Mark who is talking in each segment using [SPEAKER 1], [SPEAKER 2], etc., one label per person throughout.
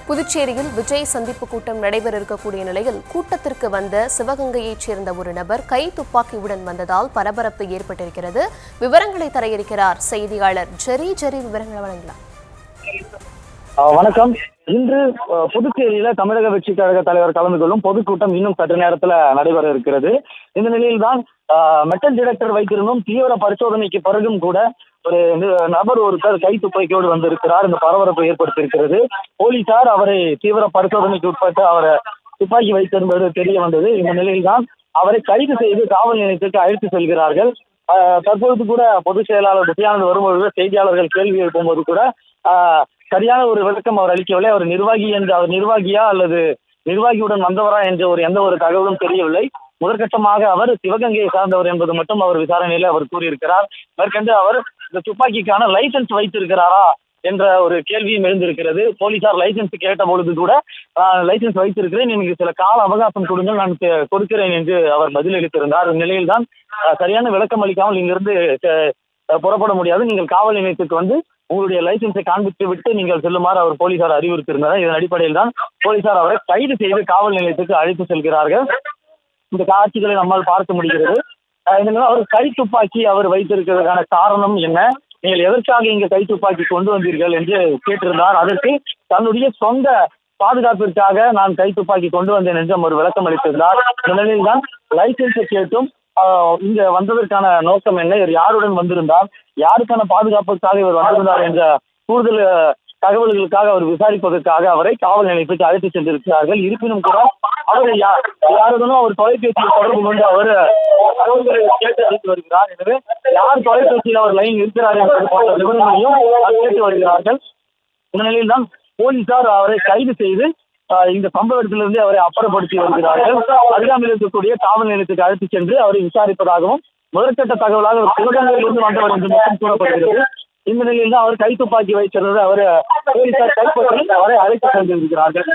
[SPEAKER 1] புதுச்சேரியில் விஜய் சந்திப்பு கூட்டம் நடைபெற இருக்கக்கூடிய நிலையில் கூட்டத்திற்கு வந்த சிவகங்கையைச் சேர்ந்த ஒரு நபர் கை துப்பாக்கியுடன் வந்ததால் பரபரப்பு ஏற்பட்டிருக்கிறது. விவரங்களை தர இருக்கிறார் செய்தியாளர் ஜெரி. விவரங்களை வழங்கலாம்.
[SPEAKER 2] வணக்கம். இன்று புதுச்சேரியில தமிழக வெற்றி கழக தலைவர் கலந்து கொள்ளும் பொதுக்கூட்டம் இன்னும் சற்று நேரத்துல நடைபெற இருக்கிறது. இந்த நிலையில்தான் மெட்டல் டிடெக்டர் வைத்திருந்தும் தீவிர பரிசோதனைக்கு பிறகும் கூட ஒரு நபர் ஒருத்தர் கை துப்பாக்கியோடு வந்திருக்கிறார். இந்த பரபரப்பை ஏற்படுத்தியிருக்கிறது. போலீசார் அவரை தீவிர பரிசோதனைக்கு உட்பட்டு அவரை துப்பாக்கி வைத்திருந்தது தெரிய வந்தது. இந்த நிலையில்தான் அவரை கைது செய்து காவல் நிலையத்திற்கு அழைத்து செல்கிறார்கள். தற்பொழுது கூட பொதுச் செயலாளர் புத்தியானந்த் வரும்பொழுது செய்தியாளர்கள் கேள்வி எழுப்பும்போது கூட சரியான ஒரு விளக்கம் அவர் அளிக்கவில்லை. அவர் நிர்வாகியா அல்லது நிர்வாகியுடன் வந்தவரா என்ற எந்த ஒரு தகவலும் தெரியவில்லை. முதற்கட்டமாக அவர் சிவகங்கையை சார்ந்தவர் என்பது மட்டும் அவர் விசாரணையில அவர் கூறியிருக்கிறார். மேற்கொண்டு அவர் இந்த துப்பாக்கிக்கான லைசன்ஸ் வைத்திருக்கிறாரா என்ற ஒரு கேள்வியும் எழுந்திருக்கிறது. போலீசார் லைசன்ஸ் கேட்ட பொழுது கூட லைசன்ஸ் வைத்திருக்கிறேன், எனக்கு சில கால அவகாசம் கொடுங்கள், நான் கொடுக்கிறேன் என்று அவர் பதிலளித்திருந்தார். இந்நிலையில்தான் சரியான விளக்கம் அளிக்காமல் இங்கிருந்து புறப்பட முடியாது, நீங்கள் காவல் நிலையத்துக்கு வந்து உங்களுடைய லைசன்ஸை காண்பித்து விட்டு நீங்கள் செல்லுமாறு அவர் போலீசார் அறிவுறுத்தியிருந்தார். இதன் அடிப்படையில் தான் போலீசார் அவரை கைது செய்து காவல் நிலையத்துக்கு அழைத்து செல்கிறார்கள். இந்த காட்சிகளை நம்மால் பார்க்க முடிகிறது. அவர் கை துப்பாக்கி அவர் வைத்திருக்கிறதுக்கான காரணம் என்ன, நீங்கள் எதற்காக இங்க கை துப்பாக்கி கொண்டு வந்தீர்கள் என்று கேட்டிருந்தார். அதற்கு தன்னுடைய சொந்த பாதுகாப்பிற்காக நான் கை துப்பாக்கி கொண்டு வந்தேன் என்று அவர் விளக்கம் அளித்திருந்தார். இந்த நிலையில் தான் லைசன்ஸை கேட்டும் இங்க வந்ததற்கான நோக்கம் என்ன, இவர் யாருடன் வந்திருந்தார், யாருக்கான பாதுகாப்புக்காக இவர் வந்திருந்தார் என்ற கூடுதல் தகவல்களுக்காக அவர் விசாரிப்பதற்காக அவரை காவல் நிலையத்துக்கு அழைத்து சென்றிருக்கிறார்கள். இருப்பினும் கூட அவர் யாருடனும் அவர் தொலைபேசியில் தொடர்பு கொண்டு அவர் தகவல்களை கேட்டு அளித்து வருகிறார். எனவே யார் தொலைபேசியில் அவர் லைன் இருக்கிறார் என்பது போன்ற விவரங்களையும் கேட்டு வருகிறார்கள். இந்த நிலையில் தான் போலீசார் அவரை கைது செய்து இந்த சம்பவ இடத்திலிருந்து அவரை அப்புறப்படுத்தி வருகிறார்கள். அருகாமையில் இருக்கக்கூடிய காவல் நிலையத்துக்கு அழைத்து சென்று அவரை விசாரிப்பதாகவும் முதற்கட்ட தகவலாக சிவகங்கையிலிருந்து வந்தவர் என்று மட்டும் கூறப்படுகிறது. இந்த நிலையில் தான் அவர் கை துப்பாக்கி வைத்திருந்தது அவர் போலீசார் கைப்பற்றி அவரை அழைத்து சென்றிருக்கிறார்கள்.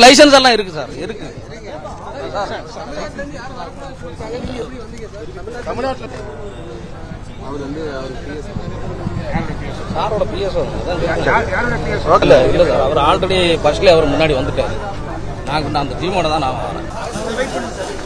[SPEAKER 3] லைசன்ஸ் எல்லாம் இருக்கு சார், இருக்கு. சாரோட பிஎஸ்ஓ இல்ல சார், அவர் ஆல்ரெடி ஃபர்ஸ்ட்ல அவர் முன்னாடி வந்துட்டாரு. நான் அந்த டீமோட தான் நான் வரேன்.